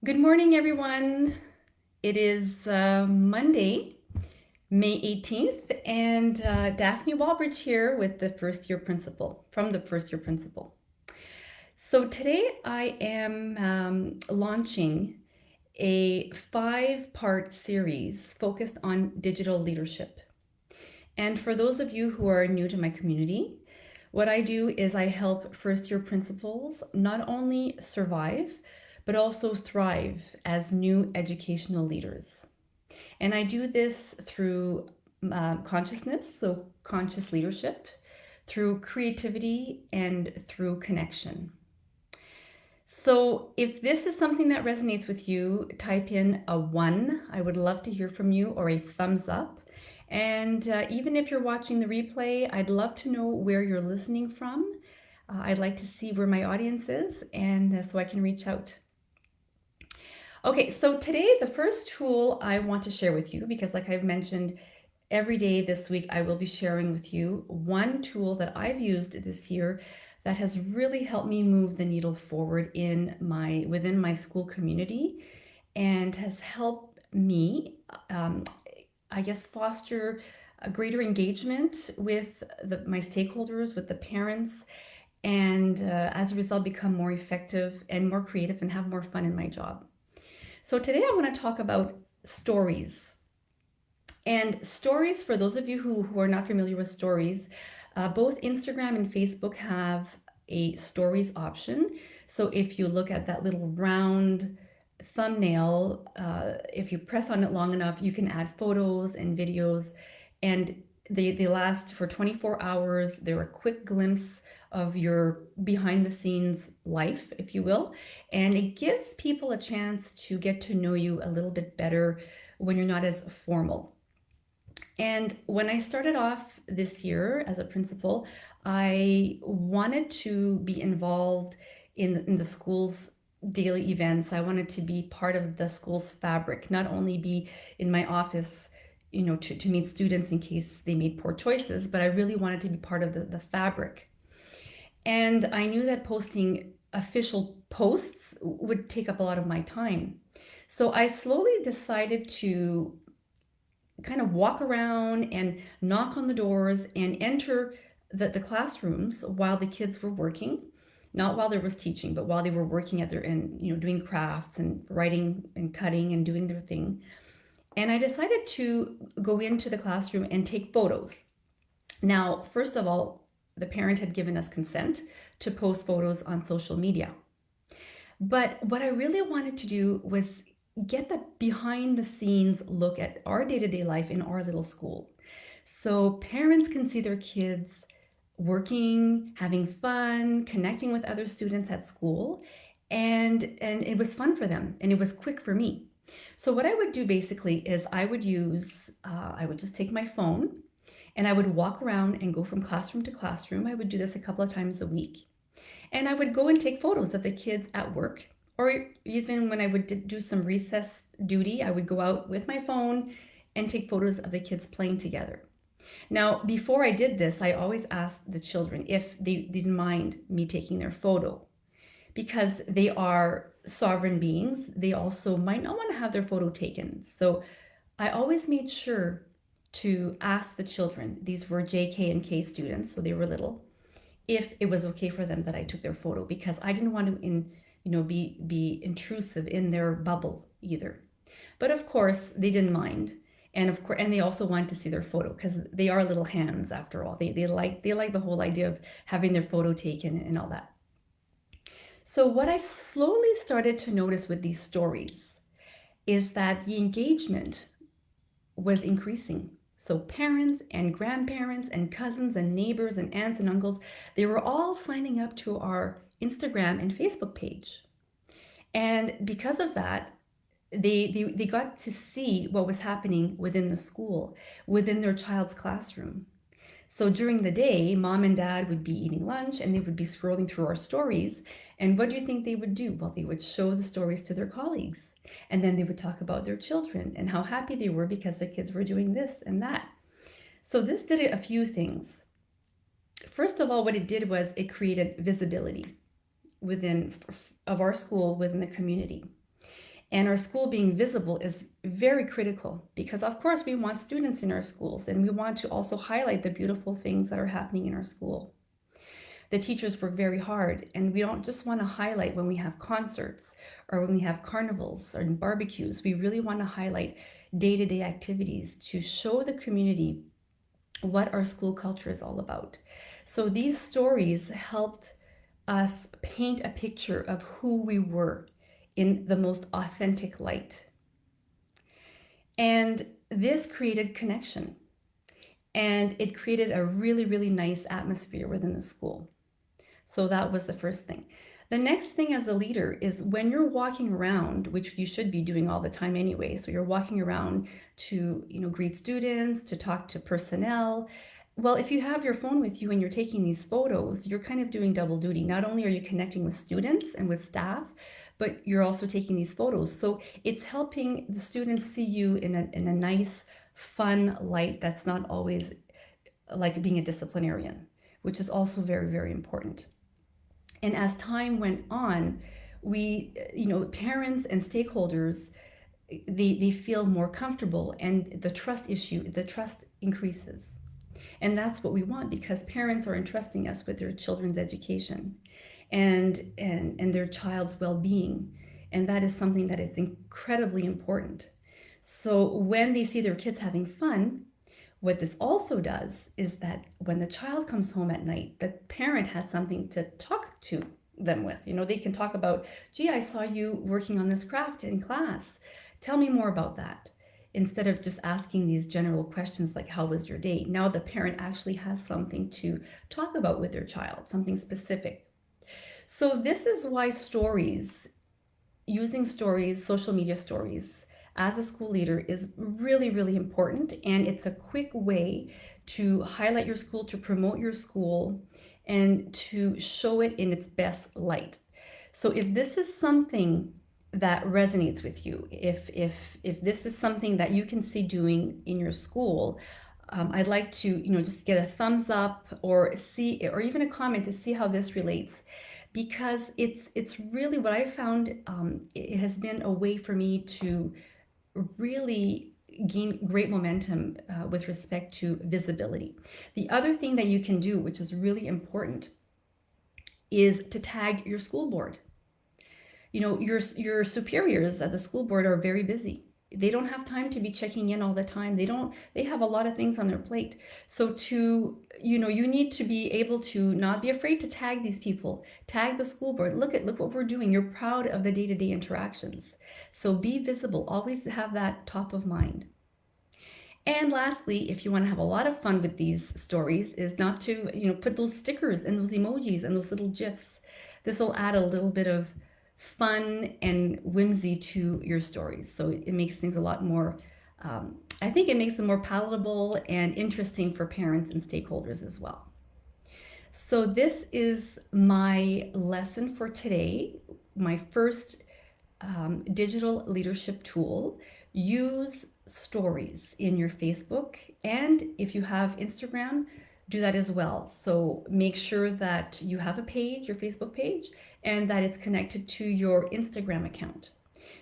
Good morning, everyone. It is Monday, May 18th, and Daphne Walbridge here with the first year principal, from the first year principal. So today I am launching a 5-part series focused on digital leadership. And for those of you who are new to my community, what I do is I help first year principals not only survive, but also thrive as new educational leaders. And I do this through consciousness, so conscious leadership, through creativity, and through connection. So if this is something that resonates with you, type in a 1. I would love to hear from you, or a thumbs up. And even if you're watching the replay, I'd love to know where you're listening from. I'd like to see where my audience is, and so I can reach out. Okay, so today the first tool I want to share with you, because like I've mentioned, every day this week I will be sharing with you one tool that I've used this year that has really helped me move the needle forward within my school community, and has helped me, I guess, foster a greater engagement with my stakeholders, with the parents, and as a result become more effective and more creative and have more fun in my job. So today I want to talk about stories. And stories, for those of you who are not familiar with stories, both Instagram and Facebook have a stories option. So if you look at that little round thumbnail, if you press on it long enough, you can add photos and videos, and they last for 24 hours. They're a quick glimpse of your behind the scenes life, if you will, and it gives people a chance to get to know you a little bit better when you're not as formal. And when I started off this year as a principal, I wanted to be involved in the school's daily events. I wanted to be part of the school's fabric, not only be in my office, to meet students in case they made poor choices, but I really wanted to be part of the fabric. And I knew that posting official posts would take up a lot of my time. So I slowly decided to kind of walk around and knock on the doors and enter the classrooms while the kids were working, not while there was teaching, but while they were working at doing crafts and writing and cutting and doing their thing. And I decided to go into the classroom and take photos. Now, first of all, the parent had given us consent to post photos on social media. But what I really wanted to do was get the behind the scenes look at our day-to-day life in our little school. So parents can see their kids working, having fun, connecting with other students at school, and it was fun for them, and it was quick for me. So what I would do basically is I would just take my phone, and I would walk around and go from classroom to classroom. I would do this a couple of times a week. And I would go and take photos of the kids at work, or even when I would do some recess duty, I would go out with my phone and take photos of the kids playing together. Now, before I did this, I always asked the children if they didn't mind me taking their photo, because they are sovereign beings. They also might not want to have their photo taken. So I always made sure to ask the children, these were JK and K students, so they were little, if it was okay for them that I took their photo, because I didn't want to be intrusive in their bubble either. But of course, they didn't mind. And they also wanted to see their photo, because they are little hands after all. They like the whole idea of having their photo taken and all that. So what I slowly started to notice with these stories is that the engagement was increasing. So parents and grandparents and cousins and neighbors and aunts and uncles, they were all signing up to our Instagram and Facebook page. And because of that, they got to see what was happening within the school, within their child's classroom. So during the day, mom and dad would be eating lunch and they would be scrolling through our stories. And what do you think they would do? Well, they would show the stories to their colleagues. And then they would talk about their children and how happy they were because the kids were doing this and that. So this did a few things. First of all, what it did was it created visibility of our school within the community. And our school being visible is very critical because, of course, we want students in our schools and we want to also highlight the beautiful things that are happening in our school. The teachers work very hard, and we don't just want to highlight when we have concerts or when we have carnivals or barbecues. We really want to highlight day to day activities to show the community what our school culture is all about. So these stories helped us paint a picture of who we were in the most authentic light. And this created connection, and it created a really, really nice atmosphere within the school. So that was the first thing. The next thing as a leader is when you're walking around, which you should be doing all the time anyway. So you're walking around to, greet students, to talk to personnel. Well, if you have your phone with you and you're taking these photos, you're kind of doing double duty. Not only are you connecting with students and with staff, but you're also taking these photos. So it's helping the students see you in a nice, fun light that's not always like being a disciplinarian, which is also very, very important. And as time went on, we, parents and stakeholders, they feel more comfortable, and the trust increases. And that's what we want because parents are entrusting us with their children's education and their child's well-being. And that is something that is incredibly important. So when they see their kids having fun, what this also does is that when the child comes home at night, the parent has something to talk to them with. They can talk about, gee, I saw you working on this craft in class. Tell me more about that. Instead of just asking these general questions like, how was your day? Now the parent actually has something to talk about with their child, something specific. So this is why using stories, social media stories, as a school leader is really, really important. And it's a quick way to highlight your school, to promote your school, and to show it in its best light. So if this is something that resonates with you, if this is something that you can see doing in your school, I'd like to just get a thumbs up or even a comment to see how this relates, because it's really what I found. It has been a way for me to really gain great momentum with respect to visibility. The other thing that you can do, which is really important, is to tag your school board. Your superiors at the school board are very busy. They don't have time to be checking in all the time. They have a lot of things on their plate. So you need to be able to not be afraid to tag these people, tag the school board. Look what we're doing. You're proud of the day-to-day interactions. So be visible, always have that top of mind. And lastly, if you want to have a lot of fun with these stories, is not to, put those stickers and those emojis and those little GIFs. This will add a little bit of fun and whimsy to your stories. So it makes things a lot more, I think it makes them more palatable and interesting for parents and stakeholders as well. So this is my lesson for today, my first digital leadership tool. Use stories in your Facebook, and if you have Instagram, do that as well. So make sure that you have a page, your Facebook page, and that it's connected to your Instagram account.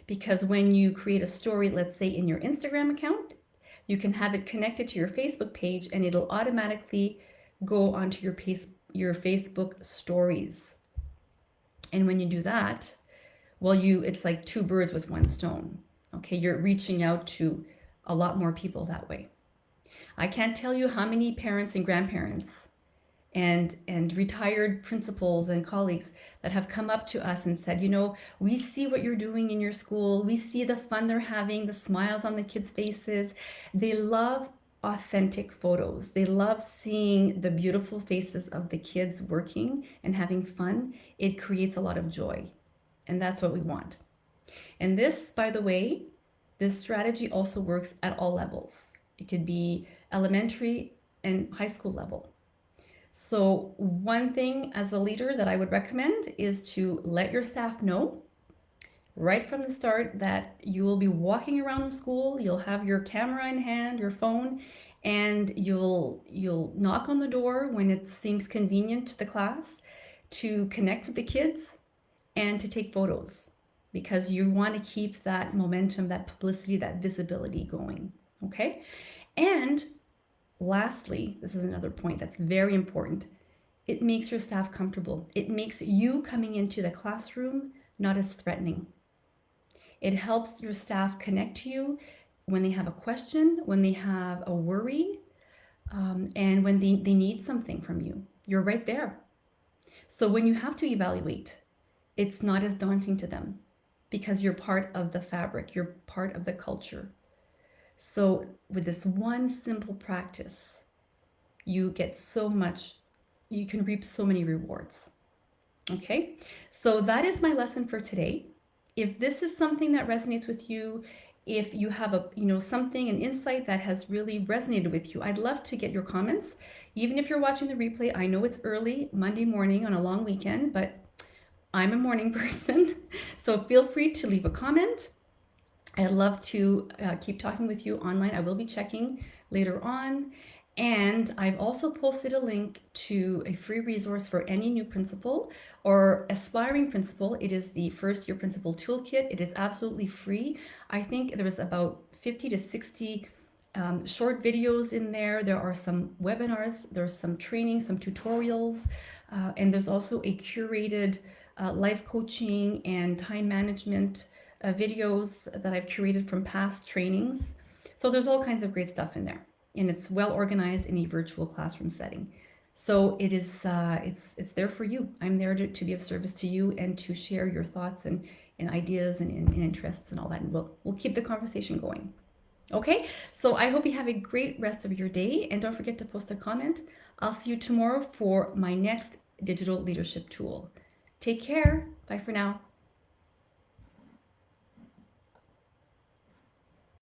Because when you create a story, let's say in your Instagram account, you can have it connected to your Facebook page and it'll automatically go onto your Facebook stories. And when you do that, well, it's like two birds with one stone. Okay, you're reaching out to a lot more people that way. I can't tell you how many parents and grandparents and retired principals and colleagues that have come up to us and said, we see what you're doing in your school. We see the fun they're having, the smiles on the kids' faces. They love authentic photos. They love seeing the beautiful faces of the kids working and having fun. It creates a lot of joy. And that's what we want. And this, by the way, this strategy also works at all levels. It could be elementary and high school level. So one thing as a leader that I would recommend is to let your staff know right from the start that you will be walking around the school, you'll have your camera in hand, your phone, and you'll knock on the door when it seems convenient to the class to connect with the kids and to take photos. because you want to keep that momentum, that publicity, that visibility going. Okay. And lastly, this is another point that's very important. It makes your staff comfortable. It makes you coming into the classroom not as threatening. It helps your staff connect to you when they have a question, when they have a worry, and when they need something from you. You're right there. So when you have to evaluate, it's not as daunting to them because you're part of the fabric, you're part of the culture. So with this one simple practice, you get so much, you can reap so many rewards. Okay, so that is my lesson for today. If this is something that resonates with you, if you have a something, an insight that has really resonated with you, I'd love to get your comments. Even if you're watching the replay, I know it's early Monday morning on a long weekend, but I'm a morning person, so feel free to leave a comment. I'd love to keep talking with you online. I will be checking later on. And I've also posted a link to a free resource for any new principal or aspiring principal. It is the First Year Principal Toolkit. It is absolutely free. I think there was about 50 to 60 short videos in there. There are some webinars, there's some training, some tutorials, and there's also a curated life coaching and time management videos that I've curated from past trainings. So there's all kinds of great stuff in there, and it's well organized in a virtual classroom setting. So it is it's there for you. I'm there to be of service to you and to share your thoughts and ideas and interests and all that, and we'll keep the conversation going. Okay, so I hope you have a great rest of your day, and don't forget to post a comment. I'll see you tomorrow for my next digital leadership tool. Take care. Bye for now.